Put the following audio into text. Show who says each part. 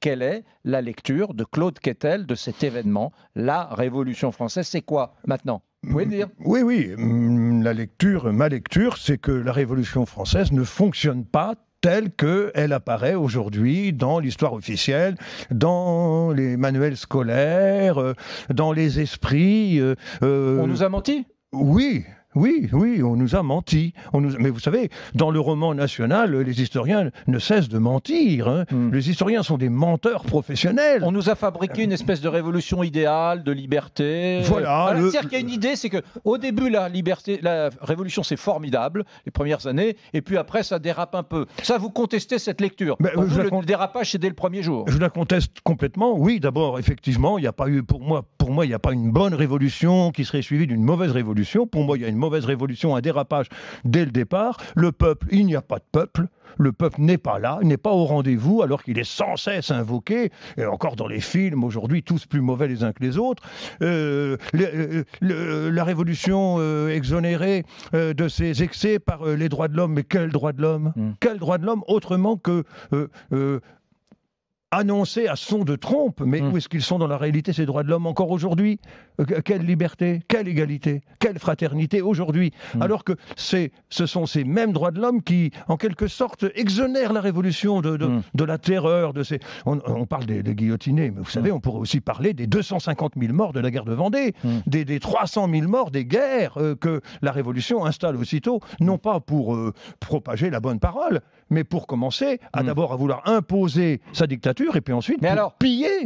Speaker 1: quelle est la lecture de Claude Quetel de cet événement, la Révolution française? C'est quoi maintenant? Vous pouvez le dire?
Speaker 2: Oui, oui. Ma lecture, c'est que la Révolution française ne fonctionne pas telle qu'elle apparaît aujourd'hui dans l'histoire officielle, dans les manuels scolaires, dans les esprits.
Speaker 1: On nous a menti?
Speaker 2: Oui. Oui, on nous a menti. Mais vous savez, dans le roman national, les historiens ne cessent de mentir. Hein. Les historiens sont des menteurs professionnels.
Speaker 1: On nous a fabriqué une espèce de révolution idéale, de liberté.
Speaker 2: Voilà.
Speaker 1: C'est-à-dire qu'il y a une idée, c'est qu'au début, la révolution, c'est formidable, les premières années, et puis après, ça dérape un peu. Ça, vous contestez cette lecture. Le dérapage, c'est dès le premier jour.
Speaker 2: Je la conteste complètement. Oui, d'abord, effectivement, il n'y a pas eu, pour moi, il n'y a pas une bonne révolution qui serait suivie d'une mauvaise révolution. Pour moi, il y a une mauvaise révolution, un dérapage dès le départ. Le peuple, il n'y a pas de peuple. Le peuple n'est pas là, n'est pas au rendez-vous, alors qu'il est sans cesse invoqué, et encore dans les films aujourd'hui, tous plus mauvais les uns que les autres. La révolution exonérée de ses excès par les droits de l'homme. Mais quel droit de l'homme? Quel droit de l'homme autrement que annoncés à son de trompe, mais où est-ce qu'ils sont dans la réalité, ces droits de l'homme, encore aujourd'hui? Quelle liberté, quelle égalité, quelle fraternité aujourd'hui? Alors que ce sont ces mêmes droits de l'homme qui, en quelque sorte, exonèrent la révolution de la terreur. On parle des guillotinés, mais vous savez, on pourrait aussi parler des 250 000 morts de la guerre de Vendée, des 300 000 morts des guerres que la révolution installe aussitôt, non pas pour propager la bonne parole, mais pour commencer d'abord à vouloir imposer sa dictature et puis ensuite piller.